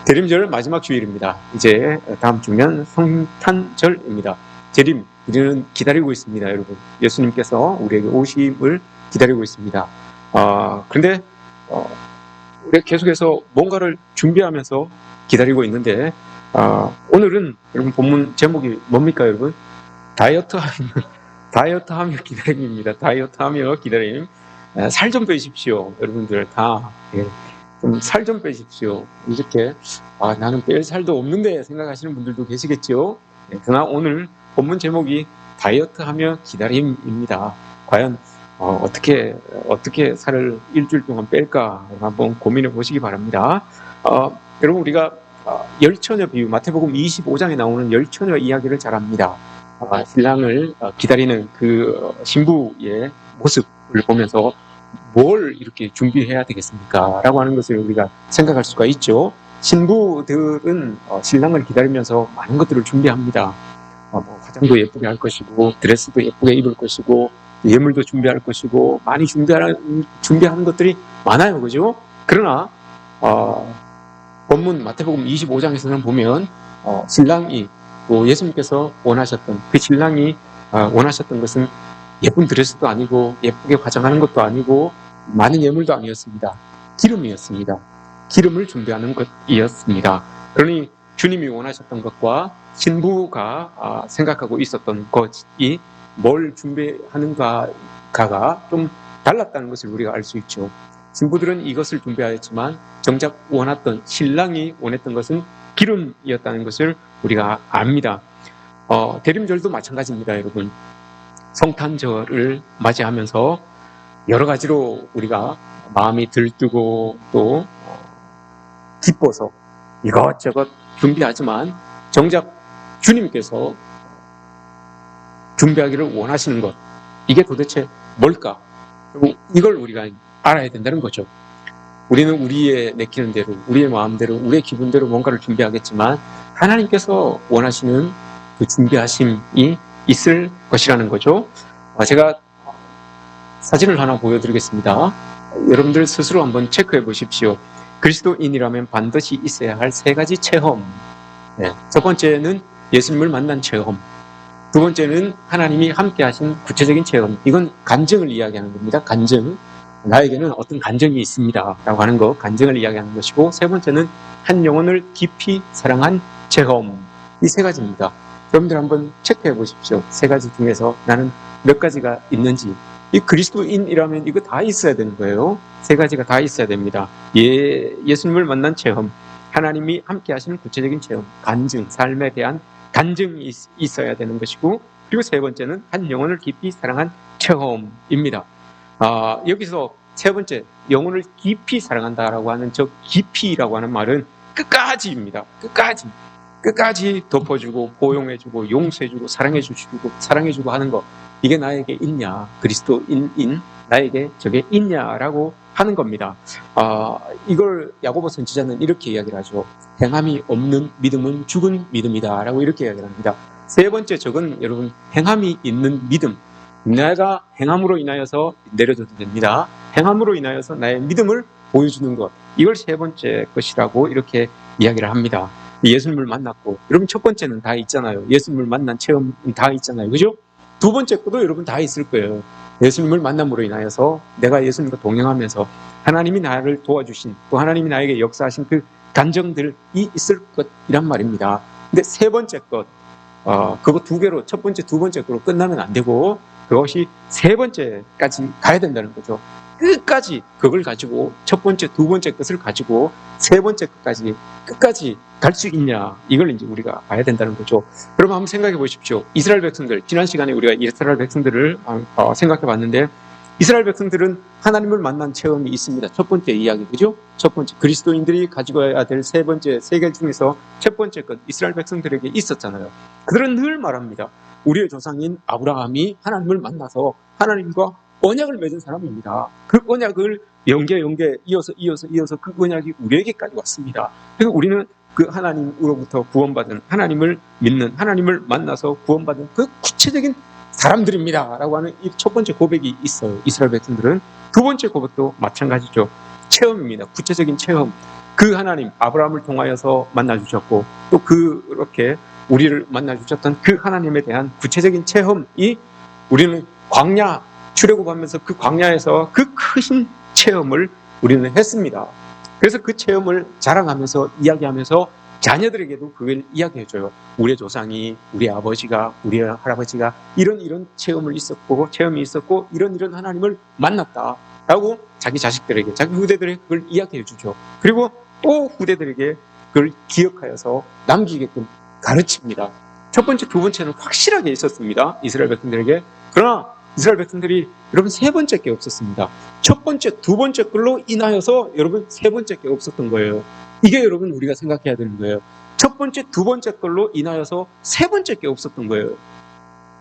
대림절 마지막 주일입니다. 이제 다음 주면 성탄절입니다. 재림, 우리는 기다리고 있습니다, 여러분. 예수님께서 우리에게 오심을 기다리고 있습니다. 그런데 우리가 계속해서 뭔가를 준비하면서 기다리고 있는데 오늘은 여러분 본문 제목이 뭡니까, 여러분? 다이어트하며 기다림입니다. 다이어트하며 기다림. 살 좀 빼십시오, 여러분들 다. 좀 살 좀 빼십시오. 이렇게 나는 뺄 살도 없는데 생각하시는 분들도 계시겠죠. 그러나 오늘 본문 제목이 다이어트하며 기다림입니다. 과연 어떻게 살을 일주일 동안 뺄까 한번 고민해 보시기 바랍니다. 여러분, 우리가 열처녀 비유, 마태복음 25장에 나오는 열처녀 이야기를 잘 압니다. 신랑을 기다리는 그 신부의 모습을 보면서 뭘 이렇게 준비해야 되겠습니까? 라고 하는 것을 우리가 생각할 수가 있죠. 신부들은 신랑을 기다리면서 많은 것들을 준비합니다. 화장도 예쁘게 할 것이고, 드레스도 예쁘게 입을 것이고, 예물도 준비할 것이고, 많이 준비하는 것들이 많아요. 그죠? 그러나 본문 마태복음 25장에서는 보면 신랑이 또 예수님께서 원하셨던 그 신랑이 원하셨던 것은 예쁜 드레스도 아니고 예쁘게 화장하는 것도 아니고 많은 예물도 아니었습니다. 기름이었습니다. 기름을 준비하는 것이었습니다. 그러니 주님이 원하셨던 것과 신부가 생각하고 있었던 것이 뭘 준비하는가가 좀 달랐다는 것을 우리가 알 수 있죠. 신부들은 이것을 준비하였지만 정작 원했던, 신랑이 원했던 것은 기름이었다는 것을 우리가 압니다. 대림절도 마찬가지입니다, 여러분. 성탄절을 맞이하면서 여러 가지로 우리가 마음이 들뜨고 또 기뻐서 이것저것 준비하지만 정작 주님께서 준비하기를 원하시는 것, 이게 도대체 뭘까? 그리고 이걸 우리가 알아야 된다는 거죠. 우리는 우리의 내키는 대로, 우리의 마음대로, 우리의 기분대로 뭔가를 준비하겠지만 하나님께서 원하시는 그 준비하심이 있을 것이라는 거죠. 제가 사진을 하나 보여드리겠습니다. 여러분들 스스로 한번 체크해 보십시오. 그리스도인이라면 반드시 있어야 할 3가지 체험. 첫 번째는 예수님을 만난 체험. 두 번째는 하나님이 함께 하신 구체적인 체험. 이건 간증을 이야기하는 겁니다. 간증. 나에게는 어떤 간증이 있습니다 라고 하는 것, 간증을 이야기하는 것이고, 세 번째는 한 영혼을 깊이 사랑한 체험. 이 3가지입니다. 여러분들 한번 체크해 보십시오. 3가지 중에서 나는 몇 가지가 있는지. 이 그리스도인이라면 이거 다 있어야 되는 거예요. 3가지가 다 있어야 됩니다. 예수님을 만난 체험, 하나님이 함께 하시는 구체적인 체험, 간증, 삶에 대한 간증이 있어야 되는 것이고, 그리고 세 번째는 한 영혼을 깊이 사랑한 체험입니다. 여기서 세 번째, 영혼을 깊이 사랑한다라고 하는 저 깊이라고 하는 말은 끝까지입니다. 끝까지 덮어주고 포용해주고 용서해주고 사랑해주고 하는 것, 이게 나에게 있냐, 그리스도인인 나에게 저게 있냐라고 하는 겁니다. 이걸 야고보 선지자는 이렇게 이야기를 하죠. 행함이 없는 믿음은 죽은 믿음이다 라고 이렇게 이야기를 합니다. 세 번째 적은 여러분, 행함이 있는 믿음, 내가 행함으로 인하여서 내려줘도 됩니다. 행함으로 인하여서 나의 믿음을 보여주는 것, 이걸 세 번째 것이라고 이렇게 이야기를 합니다. 예수님을 만났고, 여러분 첫 번째는 다 있잖아요. 예수님을 만난 체험은 다 있잖아요. 그죠? 두 번째 것도 여러분 다 있을 거예요. 예수님을 만남으로 인하여서 내가 예수님과 동행하면서 하나님이 나를 도와주신, 또 하나님이 나에게 역사하신 그 간정들이 있을 것이란 말입니다. 근데 세 번째 것, 그거 2개로, 첫 번째, 두 번째 거로 끝나면 안 되고 그것이 세 번째까지 가야 된다는 거죠. 끝까지 그걸 가지고, 첫 번째, 두 번째 것을 가지고 세 번째 것까지 끝까지 갈 수 있냐, 이걸 이제 우리가 봐야 된다는 거죠. 여러분 한번 생각해 보십시오. 이스라엘 백성들, 지난 시간에 우리가 이스라엘 백성들을 생각해 봤는데, 이스라엘 백성들은 하나님을 만난 체험이 있습니다. 첫 번째 이야기, 그죠? 첫 번째, 그리스도인들이 가지고 가야 될 세 번째, 3개 중에서 첫 번째 것, 이스라엘 백성들에게 있었잖아요. 그들은 늘 말합니다. 우리의 조상인 아브라함이 하나님을 만나서 하나님과 언약을 맺은 사람입니다. 그 언약을 연계 이어서 그 언약이 우리에게까지 왔습니다. 그래서 우리는 그 하나님으로부터 구원받은, 하나님을 믿는, 하나님을 만나서 구원받은 그 구체적인 사람들입니다 라고 하는 이 첫 번째 고백이 있어요. 이스라엘 백성들은. 두 번째 고백도 마찬가지죠. 체험입니다. 구체적인 체험. 그 하나님, 아브라함을 통하여서 만나주셨고 또 그렇게 우리를 만나주셨던 그 하나님에 대한 구체적인 체험이 우리는 광야, 출애굽하면서 그 광야에서 그 큰 체험을 우리는 했습니다. 그래서 그 체험을 자랑하면서 이야기하면서 자녀들에게도 그걸 이야기해줘요. 우리의 조상이, 우리 아버지가, 우리 할아버지가 이런 체험이 있었고 이런 하나님을 만났다라고 자기 자식들에게, 자기 후대들에게 그걸 이야기해주죠. 그리고 또 후대들에게 그걸 기억하여서 남기게끔 가르칩니다. 첫 번째, 두 번째는 확실하게 있었습니다. 이스라엘 백성들에게. 그러나 이스라엘 백성들이 여러분 세 번째 게 없었습니다. 첫 번째, 두 번째 걸로 인하여서 여러분 세 번째 게 없었던 거예요. 이게 여러분 우리가 생각해야 되는 거예요. 첫 번째, 두 번째 걸로 인하여서 세 번째 게 없었던 거예요.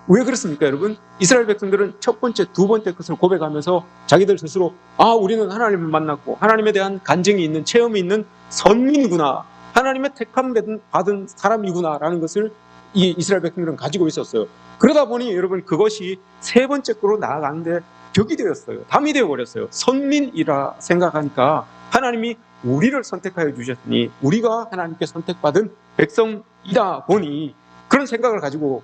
왜 그렇습니까, 여러분? 이스라엘 백성들은 첫 번째, 두 번째 것을 고백하면서 자기들 스스로 우리는 하나님을 만났고 하나님에 대한 간증이 있는, 체험이 있는 선민이구나, 하나님의 택함 받은 사람이구나 라는 것을 이 이스라엘 백성들은 가지고 있었어요. 그러다 보니 여러분 그것이 세 번째 거로 나아가는데 벽이 되었어요. 담이 되어버렸어요. 선민이라 생각하니까 하나님이 우리를 선택하여 주셨으니 우리가 하나님께 선택받은 백성이다 보니 그런 생각을 가지고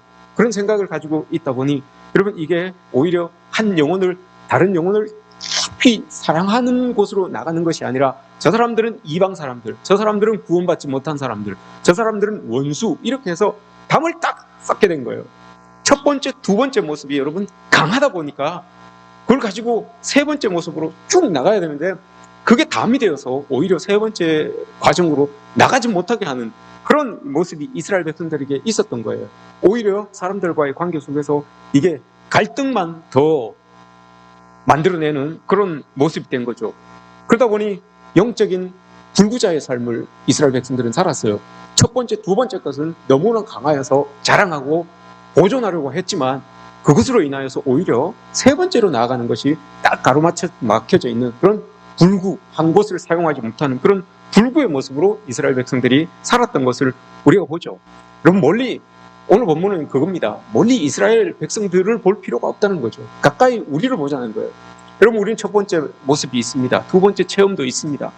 있다 보니 여러분 이게 오히려 한 영혼을, 다른 영혼을 깊이 사랑하는 곳으로 나가는 것이 아니라 저 사람들은 이방 사람들, 저 사람들은 구원받지 못한 사람들, 저 사람들은 원수, 이렇게 해서 담을 딱 쌓게 된 거예요. 첫 번째, 두 번째 모습이 여러분 강하다 보니까 그걸 가지고 세 번째 모습으로 쭉 나가야 되는데 그게 담이 되어서 오히려 세 번째 과정으로 나가지 못하게 하는 그런 모습이 이스라엘 백성들에게 있었던 거예요. 오히려 사람들과의 관계 속에서 이게 갈등만 더 만들어내는 그런 모습이 된 거죠. 그러다 보니 영적인 불구자의 삶을 이스라엘 백성들은 살았어요. 첫 번째, 두 번째 것은 너무나 강하여서 자랑하고 보존하려고 했지만 그것으로 인하여서 오히려 세 번째로 나아가는 것이 딱 가로막혀져 있는 그런 불구, 한 곳을 사용하지 못하는 그런 불구의 모습으로 이스라엘 백성들이 살았던 것을 우리가 보죠. 그럼 오늘 본문은 그겁니다. 멀리 이스라엘 백성들을 볼 필요가 없다는 거죠. 가까이 우리를 보자는 거예요. 여러분 우리는 첫 번째 모습이 있습니다. 두 번째 체험도 있습니다.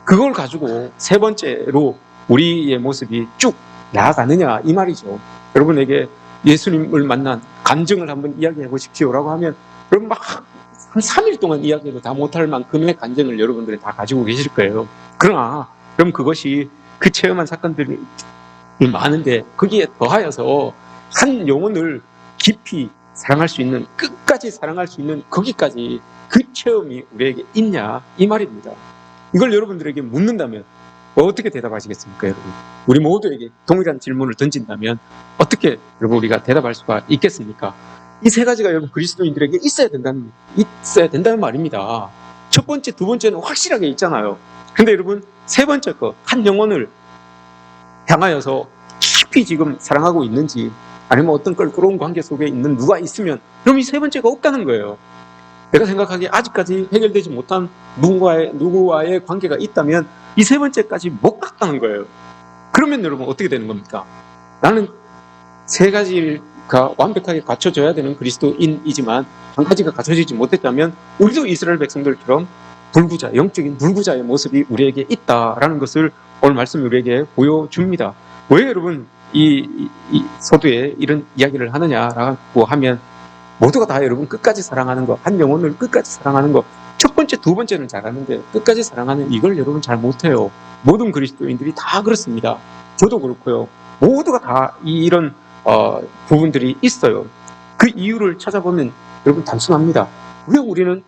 그걸 가지고 세 번째로 우리의 모습이 쭉 나아가느냐 이 말이죠. 여러분에게 예수님을 만난 간증을 한번 이야기해 보십시오라고 하면 여러분 막 한 3일 동안 이야기해도 다 못할 만큼의 간증을 여러분들이 다 가지고 계실 거예요. 그러나 그럼 그것이 그 체험한 사건들이 많은데 거기에 더하여서 한 영혼을 깊이 사랑할 수 있는, 끝까지 사랑할 수 있는 거기까지 그 체험이 우리에게 있냐 이 말입니다. 이걸 여러분들에게 묻는다면 어떻게 대답하시겠습니까, 여러분? 우리 모두에게 동일한 질문을 던진다면 어떻게 여러분 우리가 대답할 수가 있겠습니까? 이 세 가지가 여러분 그리스도인들에게 있어야 된다는 말입니다. 첫 번째, 두 번째는 확실하게 있잖아요. 근데 여러분 세 번째 거, 한 영혼을 향하여서 깊이 지금 사랑하고 있는지, 아니면 어떤 껄끄러운 관계 속에 있는 누가 있으면 그럼 이 세 번째가 없다는 거예요. 내가 생각하기에 아직까지 해결되지 못한 누구와의 관계가 있다면 이 세 번째까지 못 갔다는 거예요. 그러면 여러분 어떻게 되는 겁니까? 나는 세 가지가 완벽하게 갖춰져야 되는 그리스도인이지만 한 가지가 갖춰지지 못했다면 우리도 이스라엘 백성들처럼 불구자, 영적인 불구자의 모습이 우리에게 있다라는 것을 오늘 말씀이 우리에게 보여줍니다. 왜 여러분 이 서두에 이런 이야기를 하느냐라고 하면 모두가 다 여러분 끝까지 사랑하는 거, 한 영혼을 끝까지 사랑하는 거, 첫 번째, 두 번째는 잘하는데 끝까지 사랑하는 이걸 여러분 잘 못해요. 모든 그리스도인들이 다 그렇습니다. 저도 그렇고요. 모두가 다 이런 부분들이 있어요. 그 이유를 찾아보면 여러분 단순합니다. 왜 우리는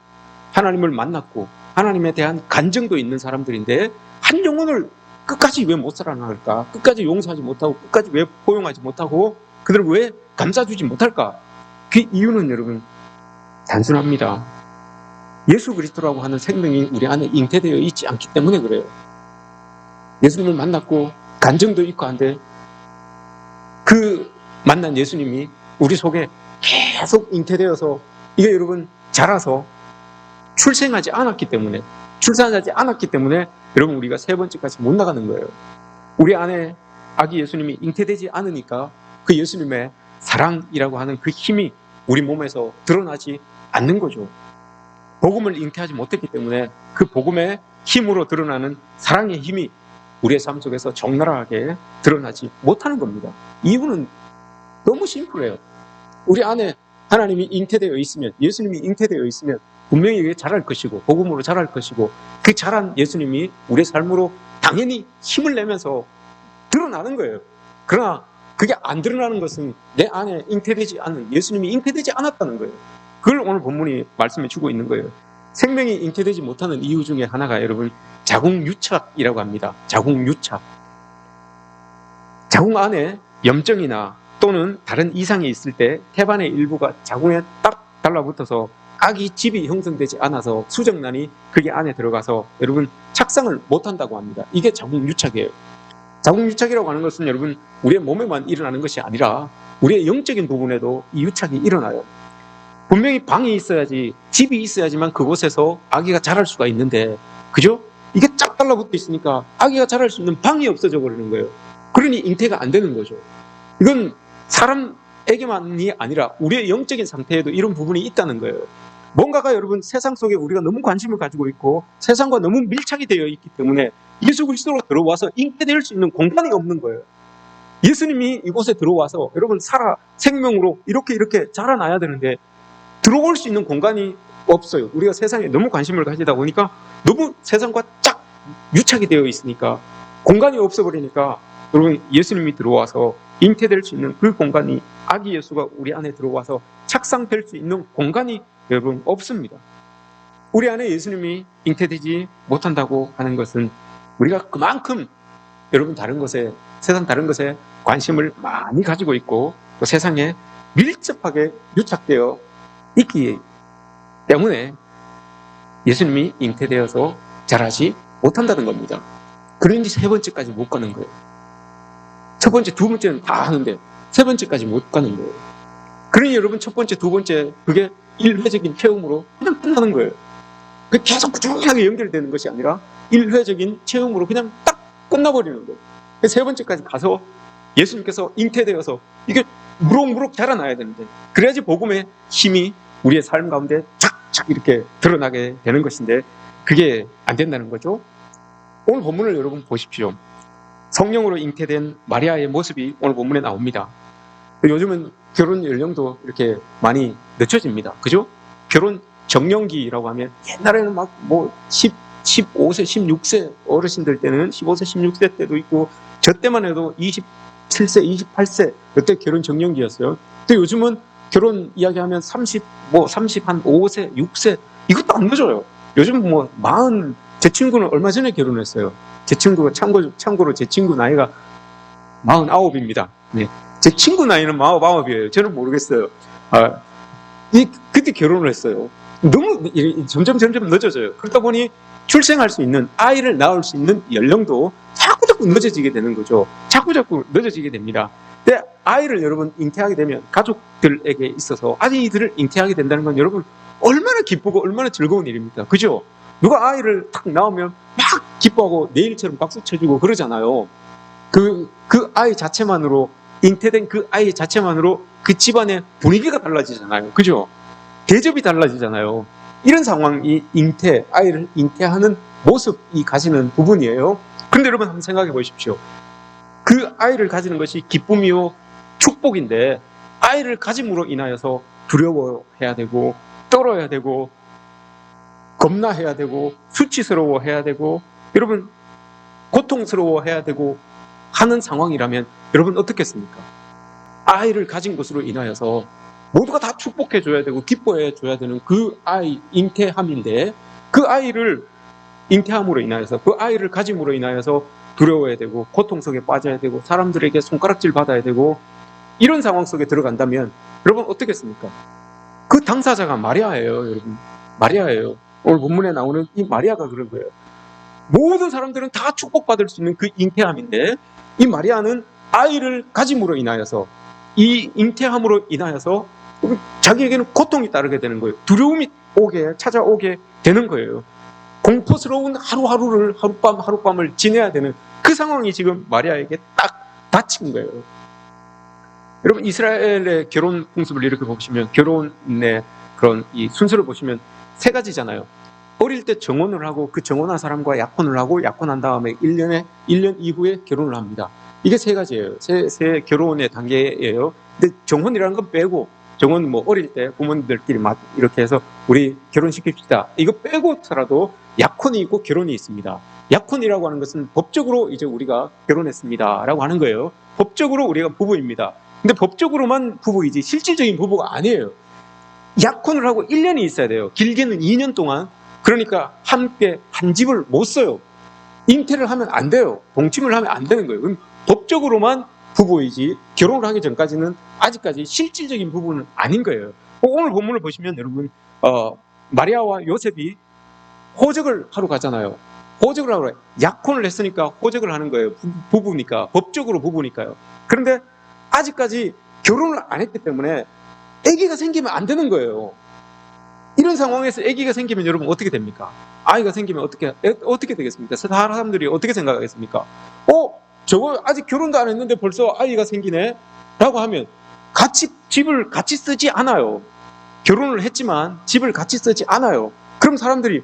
하나님을 만났고 하나님에 대한 간증도 있는 사람들인데 한 영혼을 끝까지 왜 못 사랑할까? 끝까지 용서하지 못하고 끝까지 왜 포용하지 못하고 그들을 왜 감싸주지 못할까? 그 이유는 여러분 단순합니다. 예수 그리스도라고 하는 생명이 우리 안에 잉태되어 있지 않기 때문에 그래요. 예수님을 만났고 간증도 있고 한데 그 만난 예수님이 우리 속에 계속 잉태되어서 이게 여러분 자라서 출산하지 않았기 때문에 여러분 우리가 세 번째까지 못 나가는 거예요. 우리 안에 아기 예수님이 잉태되지 않으니까 그 예수님의 사랑이라고 하는 그 힘이 우리 몸에서 드러나지 않는 거죠. 복음을 잉태하지 못했기 때문에 그 복음의 힘으로 드러나는 사랑의 힘이 우리의 삶 속에서 적나라하게 드러나지 못하는 겁니다. 이유는 너무 심플해요. 우리 안에 하나님이 잉태되어 있으면, 예수님이 잉태되어 있으면 분명히 자랄 것이고 복음으로 자랄 것이고, 그 자란 예수님이 우리의 삶으로 당연히 힘을 내면서 드러나는 거예요. 그러나 그게 안 드러나는 것은 내 안에 잉태되지 않은, 예수님이 잉태되지 않았다는 거예요. 그걸 오늘 본문이 말씀해 주고 있는 거예요. 생명이 잉태되지 못하는 이유 중에 하나가 여러분 자궁유착이라고 합니다. 자궁유착. 자궁 안에 염증이나 또는 다른 이상이 있을 때 태반의 일부가 자궁에 딱 달라붙어서 아기 집이 형성되지 않아서 수정란이 그게 안에 들어가서 여러분 착상을 못한다고 합니다. 이게 자궁유착이에요. 자궁유착이라고 하는 것은 여러분 우리의 몸에만 일어나는 것이 아니라 우리의 영적인 부분에도 이 유착이 일어나요. 분명히 방이 있어야지, 집이 있어야지만 그곳에서 아기가 자랄 수가 있는데, 그죠? 이게 쫙 달라붙어 있으니까 아기가 자랄 수 있는 방이 없어져 버리는 거예요. 그러니 잉태가 안 되는 거죠. 이건 사람에게만이 아니라 우리의 영적인 상태에도 이런 부분이 있다는 거예요. 뭔가가 여러분 세상 속에 우리가 너무 관심을 가지고 있고 세상과 너무 밀착이 되어 있기 때문에 예수 그리스도로 들어와서 잉태될 수 있는 공간이 없는 거예요. 예수님이 이곳에 들어와서 여러분 생명으로 이렇게 자라나야 되는데 들어올 수 있는 공간이 없어요. 우리가 세상에 너무 관심을 가지다 보니까 너무 세상과 쫙 유착이 되어 있으니까 공간이 없어버리니까 여러분 예수님이 들어와서 잉태될 수 있는 그 공간이, 아기 예수가 우리 안에 들어와서 착상될 수 있는 공간이 여러분 없습니다. 우리 안에 예수님이 잉태되지 못한다고 하는 것은 우리가 그만큼 여러분 세상 다른 것에 관심을 많이 가지고 있고 또 세상에 밀접하게 유착되어 있기 때문에 예수님이 잉태되어서 자라지 못한다는 겁니다. 그런지 세 번째까지 못 가는 거예요. 첫 번째, 두 번째는 다 하는데 세 번째까지 못 가는 거예요. 그러니 여러분 첫 번째, 두 번째 그게 일회적인 체험으로 그냥 끝나는 거예요. 그게 계속 꾸준하게 연결되는 것이 아니라 일회적인 체험으로 그냥 딱 끝나버리는 거예요. 세 번째까지 가서 예수님께서 잉태되어서 이게 무럭무럭 자라나야 되는데, 그래야지 복음의 힘이 우리의 삶 가운데 착착 이렇게 드러나게 되는 것인데 그게 안 된다는 거죠. 오늘 본문을 여러분 보십시오. 성령으로 잉태된 마리아의 모습이 오늘 본문에 나옵니다. 요즘은 결혼 연령도 이렇게 많이 늦춰집니다. 그죠? 결혼 정년기라고 하면 옛날에는 막 15세, 16세 어르신들 때는 15세, 16세 때도 있고, 저 때만 해도 27세, 28세 그때 결혼 정년기였어요. 근데 요즘은 결혼 이야기하면 35세, 6세 이것도 안 늦어요. 요즘 제 친구는 얼마 전에 결혼했어요. 제 친구가 참고로 제 친구 나이가 49입니다. 네. 제 친구 나이는 49이에요. 저는 모르겠어요. 그때 결혼을 했어요. 너무 점점 늦어져요. 그러다 보니 출생할 수 있는, 아이를 낳을 수 있는 연령도 자꾸 늦어지게 되는 거죠. 자꾸 늦어지게 됩니다. 근데 아이를 여러분 잉태하게 되면 가족들에게 있어서 아이들을 잉태하게 된다는 건 여러분 얼마나 기쁘고 얼마나 즐거운 일입니까? 그죠? 누가 아이를 탁 낳으면 막 기뻐하고 내일처럼 박수 쳐주고 그러잖아요. 그 아이 자체만으로, 잉태된 그 아이 자체만으로 그 집안의 분위기가 달라지잖아요. 그죠? 대접이 달라지잖아요. 이런 상황이 아이를 잉태하는 모습이 가지는 부분이에요. 그런데 여러분 한번 생각해 보십시오. 그 아이를 가지는 것이 기쁨이요 축복인데 아이를 가짐으로 인하여서 두려워해야 되고 떨어야 되고 겁나해야 되고 수치스러워해야 되고 여러분 고통스러워해야 되고 하는 상황이라면 여러분 어떻겠습니까? 아이를 가진 것으로 인하여서 모두가 다 축복해줘야 되고 기뻐해줘야 되는 그 아이 잉태함인데, 그 아이를 잉태함으로 인하여서, 그 아이를 가짐으로 인하여서 두려워해야 되고 고통 속에 빠져야 되고 사람들에게 손가락질 받아야 되고 이런 상황 속에 들어간다면 여러분 어떻겠습니까? 그 당사자가 마리아예요. 여러분 마리아예요. 오늘 본문에 나오는 이 마리아가 그런 거예요. 모든 사람들은 다 축복받을 수 있는 그 잉태함인데 이 마리아는 아이를 가짐으로 인하여서, 이 잉태함으로 인하여서 자기에게는 고통이 따르게 되는 거예요. 두려움이 찾아오게 되는 거예요. 공포스러운 하룻밤을 지내야 되는 그 상황이 지금 마리아에게 딱 닥친 거예요. 여러분 이스라엘의 결혼 풍습을 이렇게 보시면, 결혼의 그런 이 순서를 보시면 세 가지잖아요. 어릴 때 정혼을 하고 그 정혼한 사람과 약혼을 하고 약혼한 다음에 1년 이후에 결혼을 합니다. 이게 세 가지예요. 세 결혼의 단계예요. 근데 정혼이라는 건 빼고, 정혼 뭐 어릴 때 부모님들끼리 이렇게 해서 우리 결혼시킵시다. 이거 빼고서라도 약혼이 있고 결혼이 있습니다. 약혼이라고 하는 것은 법적으로 이제 우리가 결혼했습니다 라고 하는 거예요. 법적으로 우리가 부부입니다. 근데 법적으로만 부부이지 실질적인 부부가 아니에요. 약혼을 하고 1년이 있어야 돼요. 길게는 2년 동안. 그러니까 함께 한 집을 못 써요. 잉태를 하면 안 돼요. 동침을 하면 안 되는 거예요. 그럼 법적으로만 부부이지 결혼을 하기 전까지는 아직까지 실질적인 부부는 아닌 거예요. 오늘 본문을 보시면 여러분 마리아와 요셉이 호적을 하러 가잖아요. 호적을 하러 약혼을 했으니까 호적을 하는 거예요. 부부니까, 법적으로 부부니까요. 그런데 아직까지 결혼을 안 했기 때문에 아기가 생기면 안 되는 거예요. 이런 상황에서 아기가 생기면 여러분 어떻게 됩니까? 아이가 생기면 어떻게 되겠습니까? 사람들이 어떻게 생각하겠습니까? 저거 아직 결혼도 안 했는데 벌써 아이가 생기네? 라고 하면 집을 같이 쓰지 않아요. 결혼을 했지만 집을 같이 쓰지 않아요. 그럼 사람들이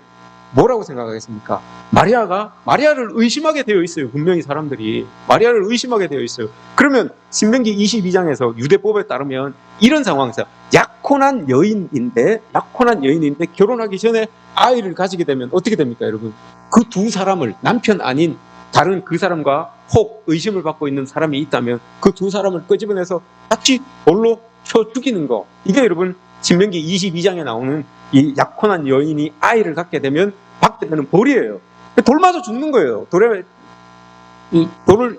뭐라고 생각하겠습니까? 마리아를 의심하게 되어 있어요. 분명히 사람들이 마리아를 의심하게 되어 있어요. 그러면 신명기 22장에서 유대법에 따르면 이런 상황에서 약혼한 여인인데 결혼하기 전에 아이를 가지게 되면 어떻게 됩니까, 여러분? 그 두 사람을, 남편 아닌 다른 그 사람과 혹 의심을 받고 있는 사람이 있다면 그 두 사람을 끄집어내서 같이 돌로 쳐 죽이는 거. 이게 여러분 신명기 22장에 나오는 이 약혼한 여인이 아이를 갖게 되면 받게 되는 벌이에요. 돌 맞아 죽는 거예요. 돌을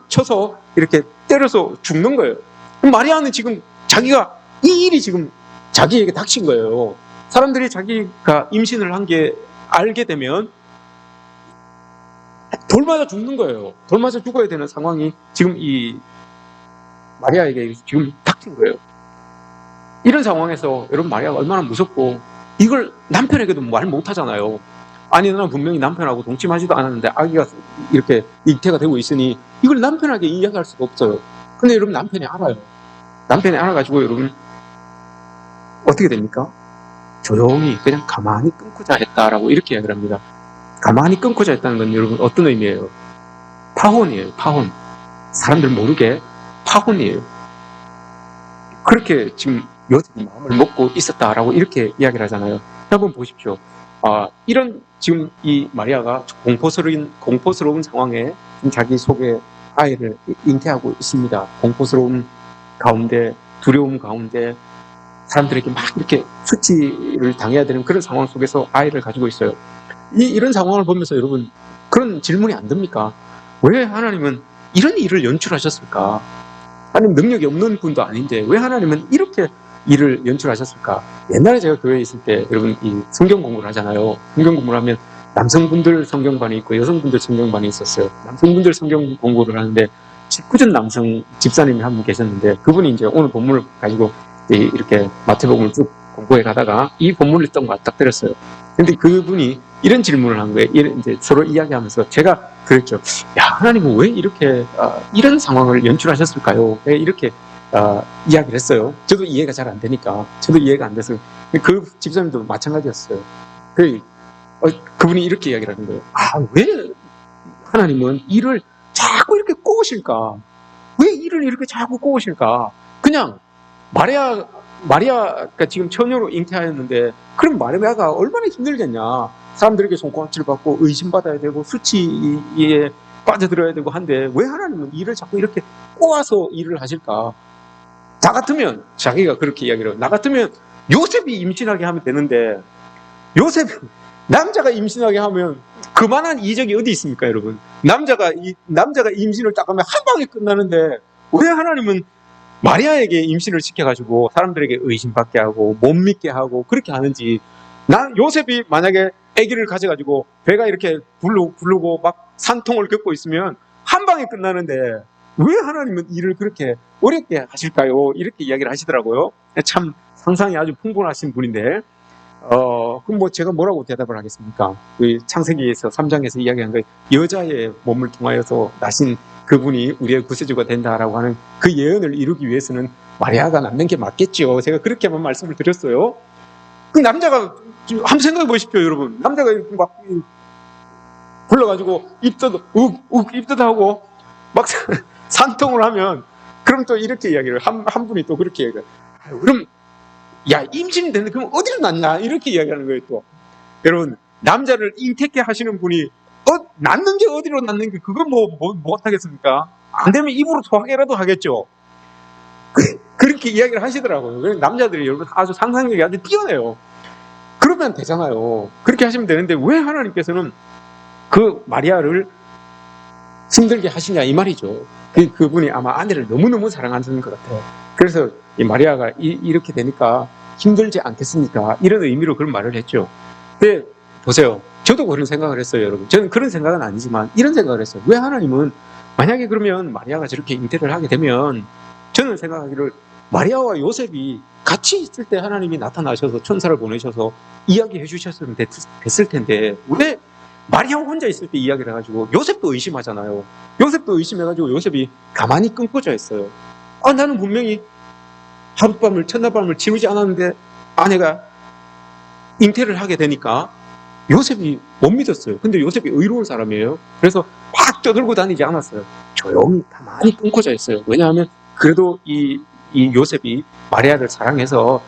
쳐서 이렇게 때려서 죽는 거예요. 마리아는 지금 이 일이 지금 자기에게 닥친 거예요. 사람들이 자기가 임신을 한 게 알게 되면 돌 맞아 죽는 거예요. 돌 맞아 죽어야 되는 상황이 지금 이 마리아에게 지금 닥친 거예요. 이런 상황에서 여러분 마리아가 얼마나 무섭고, 이걸 남편에게도 말 못하잖아요. 아니 나는 분명히 남편하고 동침하지도 않았는데 아기가 이렇게 잉태가 되고 있으니 이걸 남편에게 이야기할 수가 없어요. 근데 여러분 남편이 알아요. 남편이 알아가지고 여러분 어떻게 됩니까? 조용히 그냥 가만히 끊고자 했다라고 이렇게 이야기를 합니다. 가만히 끊고자 했다는 건 여러분 어떤 의미예요? 파혼이에요. 파혼. 사람들 모르게 파혼이에요. 그렇게 지금 요셉이 마음을 먹고 있었다라고 이렇게 이야기를 하잖아요. 한번 보십시오. 이런 지금 이 마리아가 공포스러운 상황에 자기 속에 아이를 잉태하고 있습니다. 공포스러운 가운데, 두려움 가운데 사람들에게 막 이렇게 수치를 당해야 되는 그런 상황 속에서 아이를 가지고 있어요. 이런 상황을 보면서 여러분 그런 질문이 안 듭니까? 왜 하나님은 이런 일을 연출하셨을까? 하나님 능력이 없는 분도 아닌데 왜 하나님은 이렇게 일을 연출하셨을까? 옛날에 제가 교회에 있을 때 여러분 이 성경 공부를 하잖아요. 성경 공부를 하면 남성분들 성경반이 있고 여성분들 성경반이 있었어요. 남성분들 성경 공부를 하는데 직구전 남성 집사님이 한 분 계셨는데 그분이 이제 오늘 본문을 가지고 이렇게 마태복음을 쭉 공부해 가다가 이 본문을 딱 때렸어요. 근데 그분이 이런 질문을 한 거예요. 이제 서로 이야기하면서 제가 그랬죠. 야, 하나님은 왜 이렇게 이런 상황을 연출하셨을까요? 왜 이렇게 이야기를 했어요. 저도 이해가 잘 안 되니까. 저도 이해가 안 돼서. 그 집사님도 마찬가지였어요. 그분이 이렇게 이야기를 하는 거예요. 왜 하나님은 일을 자꾸 이렇게 꼬우실까? 왜 일을 이렇게 자꾸 꼬우실까? 그냥 마리아가 지금 처녀로 잉태하였는데 그럼 마리아가 얼마나 힘들겠냐. 사람들에게 손가락질 받고 의심받아야 되고 수치에 빠져들어야 되고 한데 왜 하나님은 일을 자꾸 이렇게 꼬아서 일을 하실까? 나 같으면 자기가 그렇게 이야기를 해요. 나 같으면 요셉이 임신하게 하면 되는데 남자가 임신하게 하면 그만한 이적이 어디 있습니까, 여러분? 남자가 임신을 딱 하면 한 방에 끝나는데 왜 하나님은 마리아에게 임신을 시켜가지고 사람들에게 의심받게 하고 못 믿게 하고 그렇게 하는지. 요셉이 만약에 아기를 가져가지고 배가 이렇게 부르고 막 산통을 겪고 있으면 한 방에 끝나는데 왜 하나님은 일을 그렇게 어렵게 하실까요? 이렇게 이야기를 하시더라고요. 참 상상이 아주 풍부하신 분인데 그럼 뭐 제가 뭐라고 대답을 하겠습니까? 그 창세기에서 3장에서 이야기한 거 여자의 몸을 통하여서 나신 그분이 우리의 구세주가 된다라고 하는 그 예언을 이루기 위해서는 마리아가 낳는 게 맞겠죠. 제가 그렇게만 말씀을 드렸어요. 그 남자가 한번 생각해 보십시오, 여러분. 남자가 이렇게 막 불러가지고 입덧 욱욱 입덧하고 막 산통을 하면, 그럼 또 이렇게 이야기를 한 분이 또 그렇게 얘기해요. 그럼 야, 임신이 됐는데 그럼 어디로 낳냐, 이렇게 이야기하는 거예요. 또 여러분, 남자를 잉태케 하시는 분이 낳는 게 어디로 낳는 게 그건 뭐 못하겠습니까? 안 되면 입으로 토하게라도 하겠죠. 그렇게 이야기를 하시더라고요. 그래서 남자들이 여러분 아주 상상력이 아주 뛰어나요. 그러면 되잖아요. 그렇게 하시면 되는데 왜 하나님께서는 그 마리아를 힘들게 하시냐, 이 말이죠. 그분이 아마 아내를 너무너무 사랑하는 것 같아요. 그래서 이 마리아가 이렇게 되니까 힘들지 않겠습니까? 이런 의미로 그런 말을 했죠. 근데 보세요. 저도 그런 생각을 했어요, 여러분. 저는 그런 생각은 아니지만 이런 생각을 했어요. 왜 하나님은 만약에 그러면 마리아가 저렇게 잉태를 하게 되면, 저는 생각하기를 마리아와 요셉이 같이 있을 때 하나님이 나타나셔서 천사를 보내셔서 이야기해 주셨으면 됐을 텐데, 왜 마리아 혼자 있을 때 이야기를 해가지고 요셉도 의심하잖아요. 요셉도 의심해가지고 요셉이 가만히 끊고자 했어요. 나는 분명히 하룻밤을, 첫날밤을 지우지 않았는데 아내가 잉태를 하게 되니까 요셉이 못 믿었어요. 근데 요셉이 의로운 사람이에요. 그래서 막 떠들고 다니지 않았어요. 조용히 가만히 끊고자 했어요. 왜냐하면 그래도 이 요셉이 마리아를 사랑해서,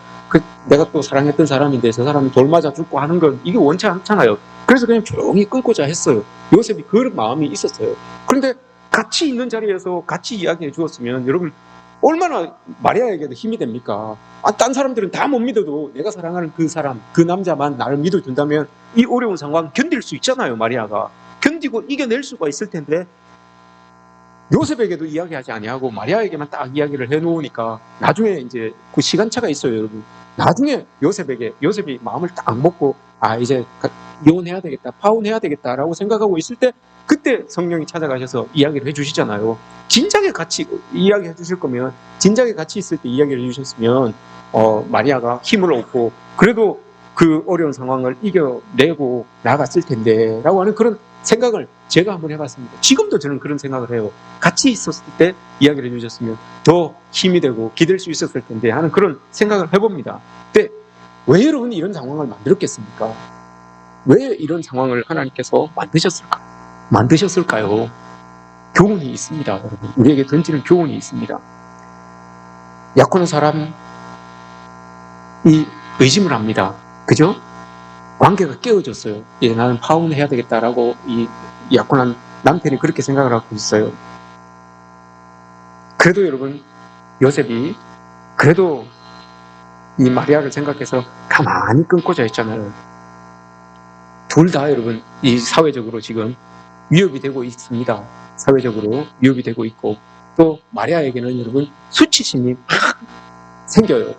내가 또 사랑했던 사람인데 저 사람이 돌 맞아 죽고 하는 건 이게 원치 않잖아요. 그래서 그냥 조용히 끊고자 했어요. 요셉이 그런 마음이 있었어요. 그런데 같이 있는 자리에서 같이 이야기해 주었으면 여러분 얼마나 마리아에게도 힘이 됩니까? 딴 사람들은 다 못 믿어도 내가 사랑하는 그 사람, 그 남자만 나를 믿어준다면 이 어려운 상황 견딜 수 있잖아요. 마리아가 견디고 이겨낼 수가 있을 텐데, 요셉에게도 이야기하지 아니하고 마리아에게만 딱 이야기를 해놓으니까 나중에 이제 그 시간차가 있어요, 여러분. 나중에 요셉이 마음을 딱 먹고 이제 이혼해야 되겠다, 파혼해야 되겠다라고 생각하고 있을 때, 그때 성령이 찾아가셔서 이야기를 해주시잖아요. 진작에 같이 이야기해 주실 거면, 진작에 같이 있을 때 이야기를 해주셨으면 마리아가 힘을 얻고 그래도 그 어려운 상황을 이겨내고 나갔을 텐데 라고 하는 그런 생각을 제가 한번 해봤습니다. 지금도 저는 그런 생각을 해요. 같이 있었을 때 이야기를 해주셨으면 더 힘이 되고 기댈 수 있었을 텐데 하는 그런 생각을 해봅니다. 근데 왜 여러분이 이런 상황을 만들었겠습니까? 왜 이런 상황을 하나님께서 만드셨을까요? 교훈이 있습니다, 여러분. 우리에게 던지는 교훈이 있습니다. 약혼한 사람이 의심을 합니다. 그죠? 관계가 깨어졌어요. 나는 파혼해야 되겠다라고 이 약혼한 남편이 그렇게 생각을 하고 있어요. 그래도 여러분, 요셉이 그래도 이 마리아를 생각해서 가만히 끊고자 했잖아요. 둘 다 여러분, 이 사회적으로 지금 위협이 되고 있습니다. 사회적으로 위협이 되고 있고, 또 마리아에게는 여러분 수치심이 막 생겨요.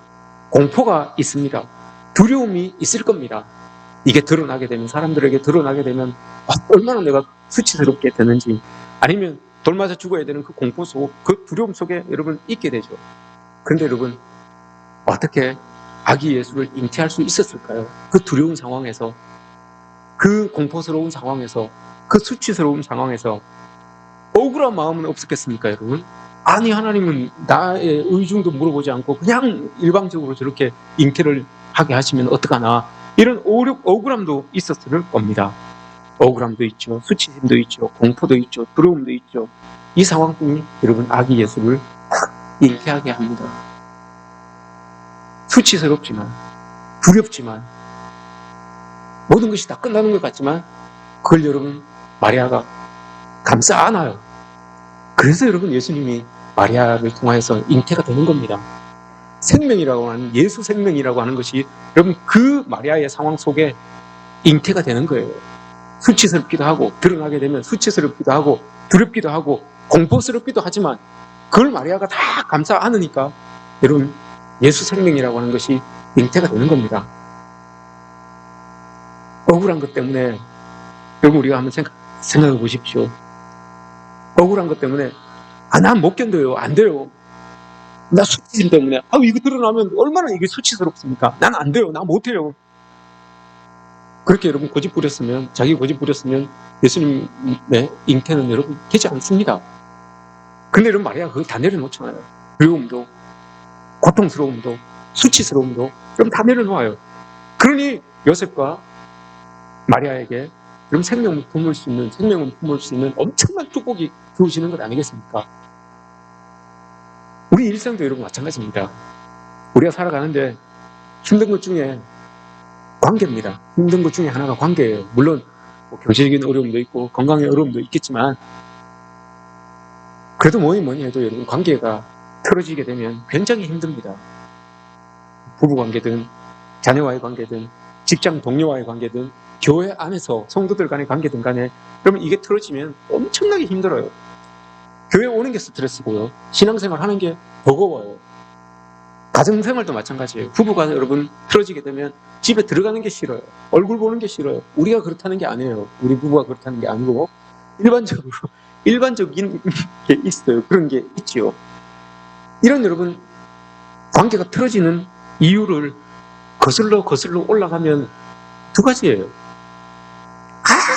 공포가 있습니다. 두려움이 있을 겁니다. 이게 드러나게 되면, 사람들에게 드러나게 되면 얼마나 내가 수치스럽게 되는지, 아니면 돌 맞아 죽어야 되는 그 공포 속, 그 두려움 속에 여러분 있게 되죠. 그런데 여러분, 어떻게 아기 예수를 잉태할 수 있었을까요? 그 두려운 상황에서, 그 공포스러운 상황에서, 그 수치스러운 상황에서 억울한 마음은 없었겠습니까, 여러분? 아니, 하나님은 나의 의중도 물어보지 않고 그냥 일방적으로 저렇게 잉태를 하게 하시면 어떡하나, 이런 억울함도 있었을 겁니다. 억울함도 있죠, 수치심도 있죠, 공포도 있죠, 두려움도 있죠. 이 상황이 여러분 아기 예수를 잉태하게 합니다. 수치스럽지만, 두렵지만, 모든 것이 다 끝나는 것 같지만 그걸 여러분 마리아가 감싸 안아요. 그래서 여러분 예수님이 마리아를 통하여서 잉태가 되는 겁니다. 생명이라고 하는, 예수 생명이라고 하는 것이 여러분 그 마리아의 상황 속에 잉태가 되는 거예요. 수치스럽기도 하고, 드러나게 되면 수치스럽기도 하고, 두렵기도 하고, 공포스럽기도 하지만 그걸 마리아가 다 감싸 안으니까 여러분 예수 생명이라고 하는 것이 잉태가 되는 겁니다. 억울한 것 때문에 여러분 우리가 한번 생각해 보십시오. 억울한 것 때문에 난 못 견뎌요, 안 돼요, 나 수치심 때문에 이거 드러나면 얼마나 이게 수치스럽습니까? 난 안 돼요, 나 못해요. 그렇게 여러분 고집 부렸으면, 자기 고집 부렸으면 예수님의 잉태는 여러분 되지 않습니다. 근데 여러분 마리아가 그걸 다 내려놓잖아요. 두려움도, 고통스러움도, 수치스러움도 좀 다 내려놓아요. 그러니 요셉과 마리아에게 그럼 생명을 품을 수 있는 엄청난 축복이 주어지는 것 아니겠습니까? 우리 일생도 여러분 마찬가지입니다. 우리가 살아가는데 힘든 것 중에 관계입니다. 힘든 것 중에 하나가 관계예요. 물론 뭐 경제적인 어려움도 있고 건강의 어려움도 있겠지만 그래도 뭐니 해도 여러분 관계가 틀어지게 되면 굉장히 힘듭니다. 부부관계든 자녀와의 관계든 직장 동료와의 관계든 교회 안에서 성도들 간의 관계든 간에 그러면 이게 틀어지면 엄청나게 힘들어요. 교회 오는 게 스트레스고요. 신앙생활 하는 게 버거워요. 가정생활도 마찬가지예요. 부부가 여러분 틀어지게 되면 집에 들어가는 게 싫어요. 얼굴 보는 게 싫어요. 우리가 그렇다는 게 아니에요. 우리 부부가 그렇다는 게 아니고 일반적인 게 있어요. 그런 게 있지요. 이런 여러분 관계가 틀어지는 이유를 거슬러 올라가면 두 가지예요.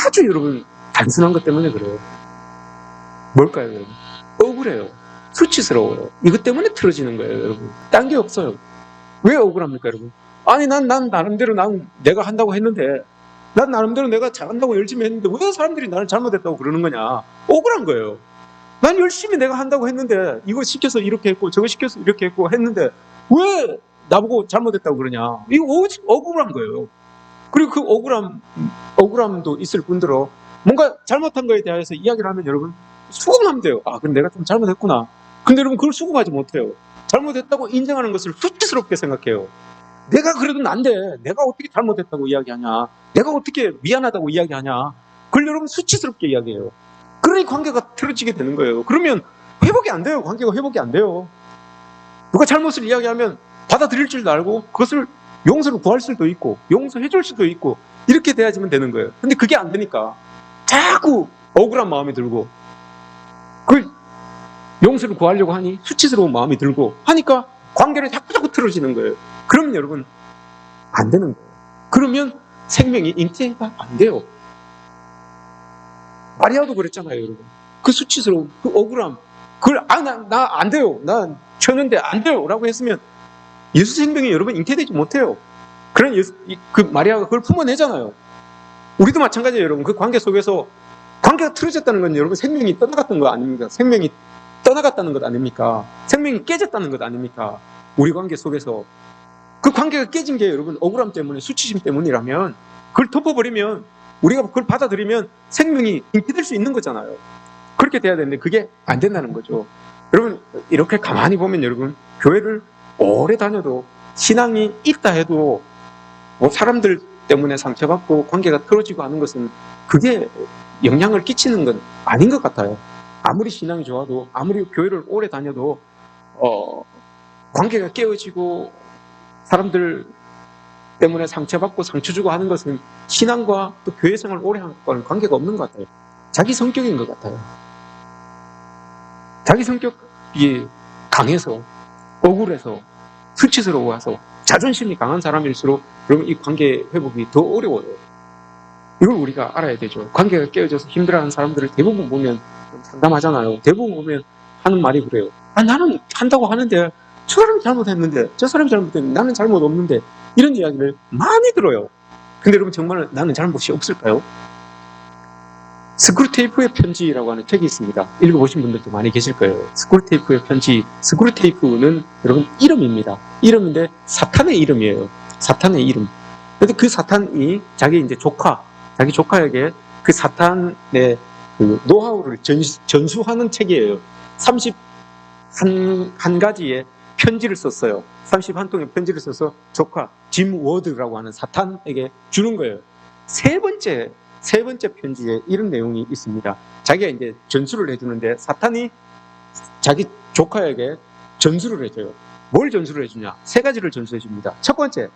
아주 여러분 단순한 것 때문에 그래요. 뭘까요, 여러분? 억울해요. 수치스러워요. 이것 때문에 틀어지는 거예요, 여러분. 딴 게 없어요. 왜 억울합니까, 여러분? 아니, 난 나름대로 내가 한다고 했는데, 난 나름대로 내가 잘한다고 열심히 했는데, 왜 사람들이 나를 잘못했다고 그러는 거냐? 억울한 거예요. 난 열심히 내가 한다고 했는데, 이거 시켜서 이렇게 했고, 저거 시켜서 이렇게 했고 했는데, 왜 나보고 잘못했다고 그러냐? 이거 오직 억울한 거예요. 그리고 그 억울함도 있을 뿐더러, 뭔가 잘못한 거에 대해서 이야기를 하면 여러분, 수긍하면 돼요. 아, 그럼 내가 좀 잘못했구나. 근데 여러분 그걸 수긍하지 못해요. 잘못했다고 인정하는 것을 수치스럽게 생각해요. 내가 그래도 난데 내가 어떻게 잘못했다고 이야기하냐. 내가 어떻게 미안하다고 이야기하냐. 그걸 여러분 수치스럽게 이야기해요. 그러니 관계가 틀어지게 되는 거예요. 그러면 회복이 안 돼요. 관계가 회복이 안 돼요. 누가 잘못을 이야기하면 받아들일 줄도 알고 그것을 용서를 구할 수도 있고 용서해 줄 수도 있고 이렇게 돼야지만 되는 거예요. 근데 그게 안 되니까 자꾸 억울한 마음이 들고 그 용서를 구하려고 하니 수치스러운 마음이 들고 하니까 관계를 자꾸 틀어지는 거예요. 그러면 여러분 안 되는 거예요. 그러면 생명이 잉태가 안 돼요. 마리아도 그랬잖아요, 여러분. 그 수치스러움, 그 억울함, 그걸 나 안 돼요. 난 쳤는데 안 돼요. 라고 했으면 예수 생명이 여러분 잉태되지 못해요. 그런 그 마리아가 그걸 품어내잖아요. 우리도 마찬가지예요, 여러분. 그 관계 속에서 관계가 틀어졌다는 건 여러분 생명이 떠나갔던 거 아닙니까? 생명이 떠나갔다는 것 아닙니까? 생명이 깨졌다는 것 아닙니까? 우리 관계 속에서 그 관계가 깨진 게 여러분 억울함 때문에 수치심 때문이라면 그걸 덮어버리면 우리가 그걸 받아들이면 생명이 잉태될 수 있는 거잖아요. 그렇게 돼야 되는데 그게 안 된다는 거죠. 여러분 이렇게 가만히 보면 여러분 교회를 오래 다녀도 신앙이 있다 해도 뭐 사람들 때문에 상처받고 관계가 틀어지고 하는 것은 그게 영향을 끼치는 건 아닌 것 같아요. 아무리 신앙이 좋아도 아무리 교회를 오래 다녀도 관계가 깨어지고 사람들 때문에 상처받고 상처 주고 하는 것은 신앙과 또 교회 생활을 오래 한 거는 관계가 없는 것 같아요. 자기 성격인 것 같아요. 자기 성격이 강해서 억울해서 수치스러워서 자존심이 강한 사람일수록 그러면 이 관계 회복이 더 어려워요. 이걸 우리가 알아야 되죠. 관계가 깨어져서 힘들어하는 사람들을 대부분 보면 상담하잖아요. 대부분 보면 하는 말이 그래요. 아, 나는 한다고 하는데 저 사람이 잘못했는데 저 사람이 잘못했는데 나는 잘못 없는데 이런 이야기를 많이 들어요. 근데 여러분 정말 나는 잘못이 없을까요? 스크루테이프의 편지라고 하는 책이 있습니다. 읽어보신 분들도 많이 계실 거예요. 스크루테이프의 편지. 스크루테이프는 여러분 이름입니다. 이름인데 사탄의 이름이에요. 사탄의 이름. 근데 그 사탄이 자기 조카에게 그 사탄의 그 노하우를 전수하는 책이에요. 31가지의 편지를 썼어요. 31통의 편지를 써서 조카 짐 워드라고 하는 사탄에게 주는 거예요. 세 번째 편지에 이런 내용이 있습니다. 자기가 이제 전수를 해주는데 사탄이 자기 조카에게 전수를 해줘요. 뭘 전수를 해주냐? 세 가지를 전수해 줍니다. 첫 번째,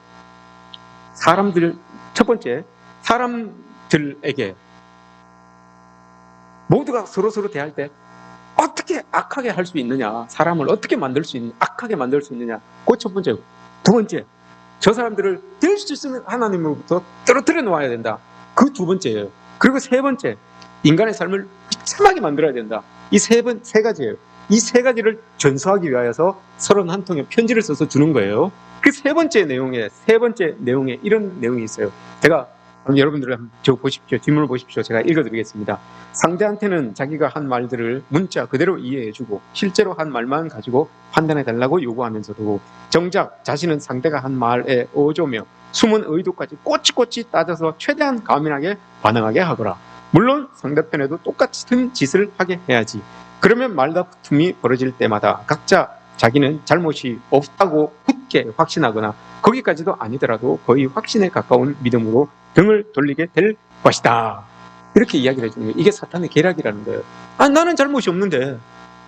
사람들에게 모두가 서로 대할 때 어떻게 악하게 할 수 있느냐, 사람을 어떻게 악하게 만들 수 있느냐. 그 첫 번째. 두 번째, 저 사람들을 될 수 있으면 하나님으로부터 떨어뜨려 놓아야 된다. 그 두 번째예요. 그리고 세 번째, 인간의 삶을 비참하게 만들어야 된다. 이 세 가지예요. 이 세 가지를 전수하기 위하여서 31통의 편지를 써서 주는 거예요. 그 세 번째 내용에 이런 내용이 있어요. 제가 여러분들 저 보십시오. 뒷문을 보십시오. 제가 읽어드리겠습니다. 상대한테는 자기가 한 말들을 문자 그대로 이해해주고 실제로 한 말만 가지고 판단해달라고 요구하면서도 정작 자신은 상대가 한 말에 어조며 숨은 의도까지 꼬치꼬치 따져서 최대한 과민하게 반응하게 하거라. 물론 상대편에도 똑같은 짓을 하게 해야지. 그러면 말다툼이 벌어질 때마다 각자 자기는 잘못이 없다고 굳게 확신하거나 거기까지도 아니더라도 거의 확신에 가까운 믿음으로 등을 돌리게 될 것이다. 이렇게 이야기를 해주는 거예요. 이게 사탄의 계략이라는 거예요. 나는 잘못이 없는데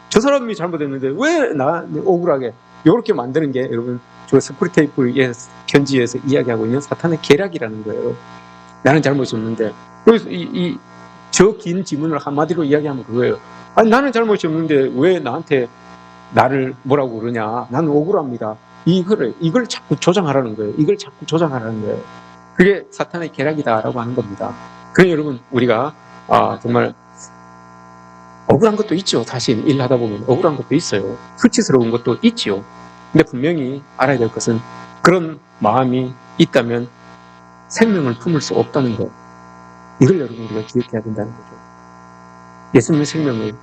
저 사람이 잘못했는데 왜 나 억울하게 이렇게 만드는 게 여러분 저 스크루테이프의 편지에서 이야기하고 있는 사탄의 계략이라는 거예요. 나는 잘못이 없는데. 그래서 저 긴 지문을 한마디로 이야기하면 그거예요. 나는 잘못이 없는데 왜 나한테 나를 뭐라고 그러냐. 나는 억울합니다. 이걸 자꾸 조장하라는 거예요. 이걸 자꾸 조장하라는 거예요. 그게 사탄의 계략이다라고 하는 겁니다. 그러니 여러분 우리가 정말 억울한 것도 있죠. 사실 일하다 보면 억울한 것도 있어요. 수치스러운 것도 있지요. 근데 분명히 알아야 될 것은 그런 마음이 있다면 생명을 품을 수 없다는 것. 이걸 여러분 우리가 기억해야 된다는 거죠. 예수 생명을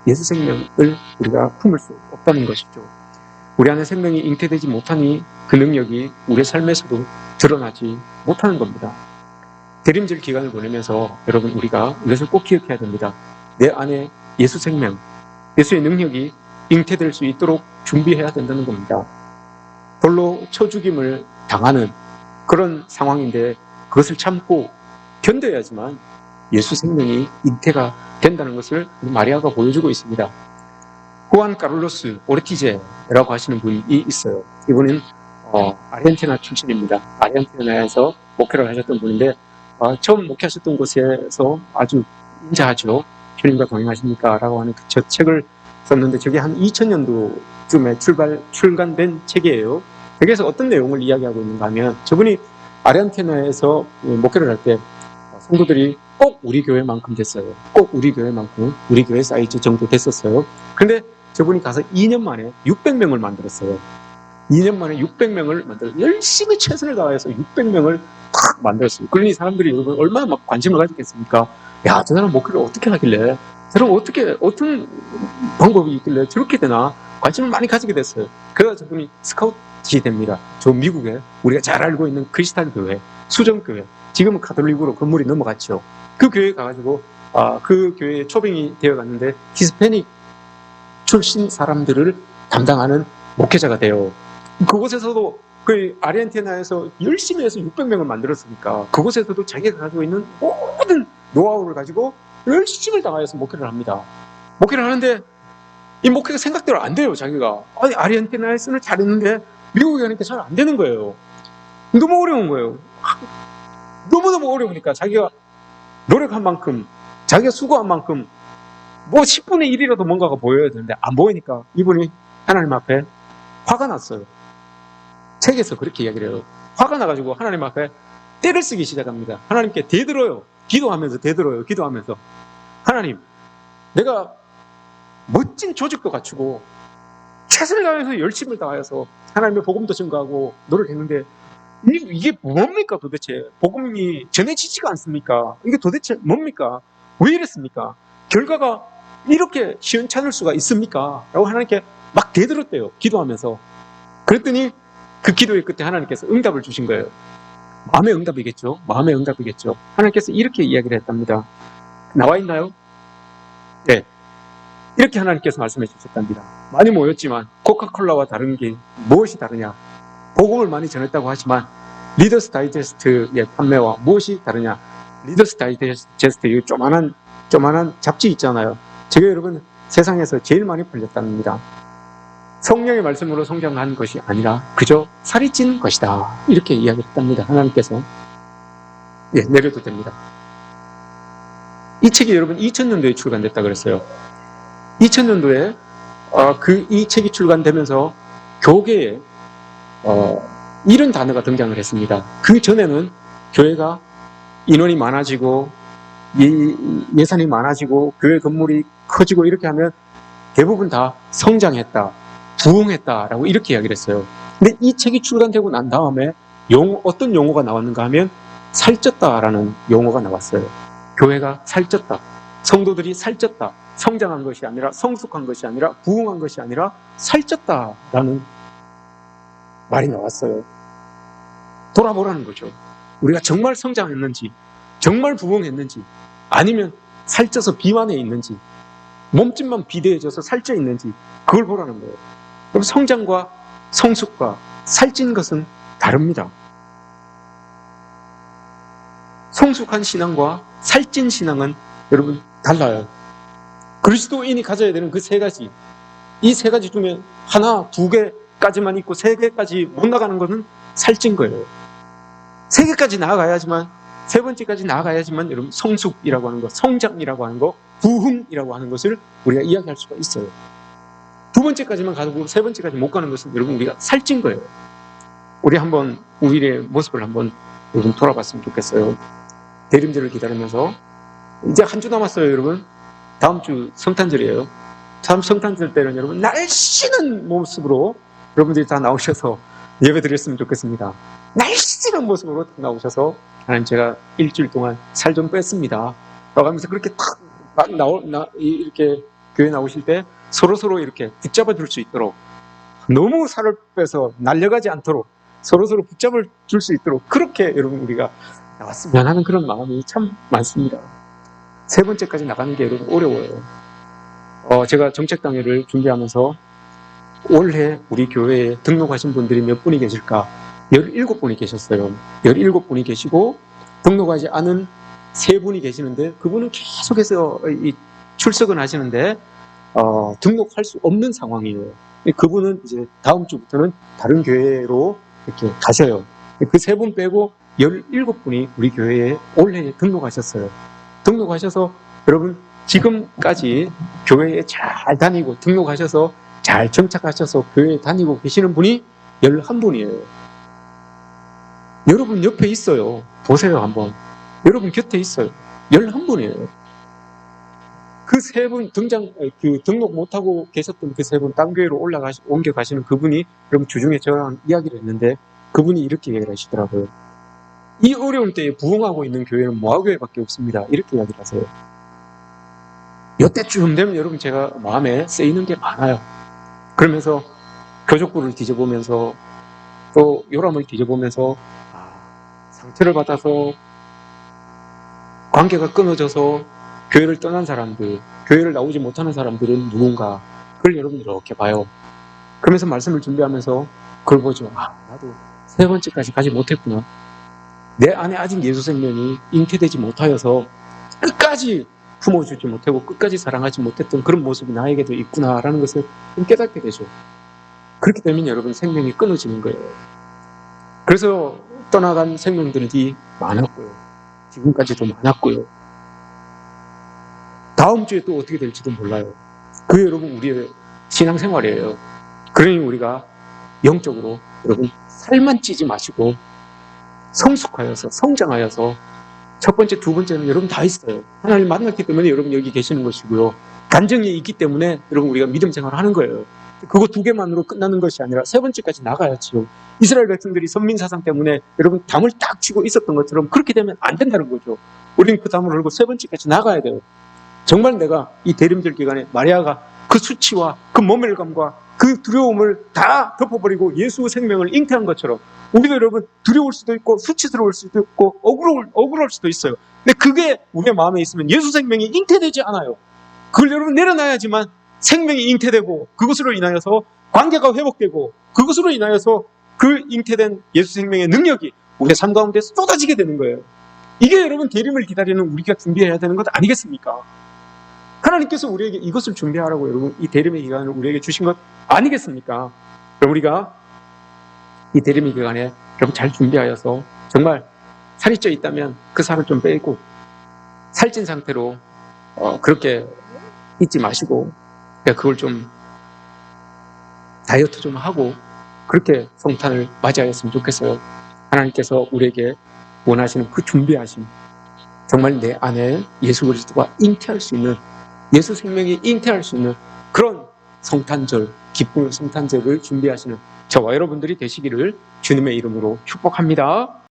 우리가 품을 수 없다는 것이죠. 우리 안에 생명이 잉태되지 못하니 그 능력이 우리의 삶에서도 드러나지 못하는 겁니다. 대림절 기간을 보내면서 여러분 우리가 이것을 꼭 기억해야 됩니다. 내 안에 예수 생명, 예수의 능력이 잉태될 수 있도록 준비해야 된다는 겁니다. 돌로 쳐 죽임을 당하는 그런 상황인데 그것을 참고 견뎌야지만 예수 생명이 잉태가 된다는 것을 마리아가 보여주고 있습니다. 후안 카를로스 오르티제라고 하시는 분이 있어요. 이분은 아르헨티나 출신입니다. 아르헨티나에서 목회를 하셨던 분인데 처음 목회하셨던 곳에서 아주 인자하죠. 주님과 동행하십니까? 라고 하는 저 책을 썼는데 저게 한 2000년도쯤에 출간된 책이에요. 여기에서 어떤 내용을 이야기하고 있는가 하면 저분이 아르헨티나에서 목회를 할 때 성도들이 꼭 우리 교회만큼 됐어요. 꼭 우리 교회만큼 우리 교회 사이즈 정도 됐었어요. 그런데 저분이 가서 2년 만에 600명을 만들었어요. 2년 만에 600명을 열심히 최선을 다해서 600명을 탁 만들었어요. 그러니 사람들이 여러분 얼마나 막 관심을 가졌겠습니까? 야, 저 사람 목회를 어떻게 하길래? 저 사람 어떤 방법이 있길래 저렇게 되나? 관심을 많이 가지게 됐어요. 그래서 저분이 스카웃이 됩니다. 저 미국에 우리가 잘 알고 있는 크리스탈 교회, 수정교회, 지금은 가톨릭으로 건물이 넘어갔죠. 그 교회에 가가지고 그 교회에 초빙이 되어갔는데 히스패닉 출신 사람들을 담당하는 목회자가 돼요. 그곳에서도 그 아르헨티나에서 열심히 해서 600명을 만들었으니까 그곳에서도 자기가 가지고 있는 모든 노하우를 가지고 열심히 당하여서 목회를 합니다. 목회를 하는데 이 목회가 생각대로 안 돼요. 자기가 아르헨티나에서는 잘했는데 미국에 가니까 잘 안 되는 거예요. 너무 어려운 거예요. 너무너무 어려우니까 자기가 노력한 만큼 자기가 수고한 만큼 10분의 1이라도 뭔가가 보여야 되는데 안 보이니까 이분이 하나님 앞에 화가 났어요. 책에서 그렇게 이야기를 해요. 화가 나가지고 하나님 앞에 떼를 쓰기 시작합니다. 하나님께 대들어요. 기도하면서 하나님, 내가 멋진 조직도 갖추고 최선을 다해서 열심을 다해서 하나님의 복음도 증거하고 노력했는데 이게 뭡니까 도대체? 복음이 전해지지가 않습니까? 이게 도대체 뭡니까? 왜 이랬습니까? 결과가 이렇게 시원찮을 수가 있습니까? 라고 하나님께 막 대들었대요. 기도하면서. 그랬더니 그 기도의 끝에 하나님께서 응답을 주신 거예요. 마음의 응답이겠죠. 하나님께서 이렇게 이야기를 했답니다. 나와 있나요? 네. 이렇게 하나님께서 말씀해 주셨답니다. 많이 모였지만 코카콜라와 다른 게 무엇이 다르냐? 복음을 많이 전했다고 하지만 리더스 다이제스트의 판매와 무엇이 다르냐? 리더스 다이제스트 이 조만한 잡지 있잖아요. 저게 여러분 세상에서 제일 많이 팔렸답니다. 성령의 말씀으로 성장한 것이 아니라 그저 살이 찐 것이다. 이렇게 이야기했답니다. 하나님께서. 예, 내려도 됩니다. 이 책이 여러분 2000년도에 출간됐다 그랬어요. 2000년도에 이 책이 출간되면서 교계에 이런 단어가 등장을 했습니다. 그 전에는 교회가 인원이 많아지고 예산이 많아지고 교회 건물이 커지고 이렇게 하면 대부분 다 성장했다, 부흥했다라고 이렇게 이야기를 했어요. 근데 이 책이 출간되고 난 다음에 어떤 용어가 나왔는가 하면 살쪘다라는 용어가 나왔어요. 교회가 살쪘다. 성도들이 살쪘다. 성장한 것이 아니라, 성숙한 것이 아니라, 부흥한 것이 아니라 살쪘다라는 말이 나왔어요. 돌아보라는 거죠. 우리가 정말 성장했는지, 정말 부흥했는지, 아니면 살쪄서 비만해 있는지, 몸집만 비대해져서 살쪄 있는지, 그걸 보라는 거예요. 그럼 성장과 성숙과 살찐 것은 다릅니다. 성숙한 신앙과 살찐 신앙은 여러분 달라요. 그리스도인이 가져야 되는 그 세 가지, 이 세 가지 중에 하나, 두 개까지만 있고 세 개까지 못 나가는 것은 살찐 거예요. 세 개까지 나아가야지만, 세 번째까지 나아가야지만 여러분 성숙이라고 하는 것, 성장이라고 하는 것, 부흥이라고 하는 것을 우리가 이야기할 수가 있어요. 두 번째까지만 가고 세 번째까지 못 가는 것은 여러분 우리가 살찐 거예요. 우리 한번 우리의 모습을 한번 여러분 돌아봤으면 좋겠어요. 대림절을 기다리면서 이제 한 주 남았어요, 여러분. 다음 주 성탄절이에요. 다음 성탄절 때는 여러분 날씬한 모습으로 여러분들이 다 나오셔서 예배 드렸으면 좋겠습니다. 날씬한 모습으로 나오셔서 하나님, 제가 일주일 동안 살 좀 뺐습니다 라고 하면서 그렇게 딱 이렇게 교회 나오실 때 서로 이렇게 붙잡아 줄 수 있도록, 너무 살을 빼서 날려가지 않도록 서로 붙잡아 줄 수 있도록 그렇게 여러분 우리가 나왔으면 하는 그런 마음이 참 많습니다. 세 번째까지 나가는 게 여러분 어려워요. 제가 정책당회를 준비하면서 올해 우리 교회에 등록하신 분들이 몇 분이 계실까? 17분이 계셨어요. 17분이 계시고 등록하지 않은 3분이 계시는데, 그분은 계속해서 출석은 하시는데 등록할 수 없는 상황이에요. 그분은 이제 다음 주부터는 다른 교회로 이렇게 가셔요. 그 3분 빼고 17분이 우리 교회에 올해 등록하셨어요. 등록하셔서 여러분 지금까지 교회에 잘 다니고 등록하셔서 잘 정착하셔서 교회에 다니고 계시는 분이 11분이에요. 여러분 옆에 있어요. 보세요 한번. 여러분 곁에 있어요. 11분이에요. 그 3분 등록 못하고 계셨던 그 3분 딴 교회로 옮겨 가시는 그분이 여러분 주중에 저랑 이야기를 했는데, 그분이 이렇게 얘기를 하시더라고요. 이 어려운 때에 부흥하고 있는 교회는 모아교회밖에 없습니다. 이렇게 이야기를 하세요. 이때쯤 되면 여러분 제가 마음에 쓰이는 게 많아요. 그러면서 교족부를 뒤져보면서 또 요람을 뒤져보면서 상처를 받아서 관계가 끊어져서 교회를 떠난 사람들, 교회를 나오지 못하는 사람들은 누군가, 그걸 여러분 이렇게 봐요. 그러면서 말씀을 준비하면서 그걸 보죠. 나도 3번째까지 가지 못했구나. 내 안에 아직 예수 생명이 잉태되지 못하여서 끝까지 품어주지 못하고 끝까지 사랑하지 못했던 그런 모습이 나에게도 있구나라는 것을 깨닫게 되죠. 그렇게 되면 여러분 생명이 끊어지는 거예요. 그래서 떠나간 생명들이 많았고요. 지금까지도 많았고요. 다음 주에 또 어떻게 될지도 몰라요. 그게 여러분 우리의 신앙생활이에요. 그러니 우리가 영적으로 여러분 살만 찌지 마시고 성숙하여서 성장하여서, 첫 번째, 두 번째는 여러분 다 있어요. 하나님 만났기 때문에 여러분 여기 계시는 것이고요. 간증이 있기 때문에 여러분 우리가 믿음 생활을 하는 거예요. 그거 2개만으로 끝나는 것이 아니라 3번째까지 나가야지요. 이스라엘 백성들이 선민사상 때문에 여러분 담을 딱 치고 있었던 것처럼 그렇게 되면 안 된다는 거죠. 우리는 그 담을 걸고 3번째까지 나가야 돼요. 정말 내가 이 대림절 기간에 마리아가 그 수치와 그 모멸감과 그 두려움을 다 덮어버리고 예수 생명을 잉태한 것처럼, 우리도 여러분 두려울 수도 있고 수치스러울 수도 있고 억울할 수도 있어요. 근데 그게 우리의 마음에 있으면 예수 생명이 잉태되지 않아요. 그걸 여러분 내려놔야지만 생명이 잉태되고, 그것으로 인하여서 관계가 회복되고, 그것으로 인하여서 그 잉태된 예수 생명의 능력이 우리의 삶 가운데 쏟아지게 되는 거예요. 이게 여러분 대림을 기다리는 우리가 준비해야 되는 것 아니겠습니까? 하나님께서 우리에게 이것을 준비하라고 여러분 이 대림의 기간을 우리에게 주신 것 아니겠습니까? 그럼 우리가 이 대림의 기간에 여러분 잘 준비하여서, 정말 살이 쪄 있다면 그 살을 좀 빼고, 살찐 상태로 그렇게 있지 마시고 그걸 좀 다이어트 좀 하고 그렇게 성탄을 맞이하였으면 좋겠어요. 하나님께서 우리에게 원하시는 그 준비하심, 정말 내 안에 예수 그리스도가 잉태할 수 있는, 예수 생명이 잉태할 수 있는 그런 성탄절, 기쁨의 성탄절을 준비하시는 저와 여러분들이 되시기를 주님의 이름으로 축복합니다.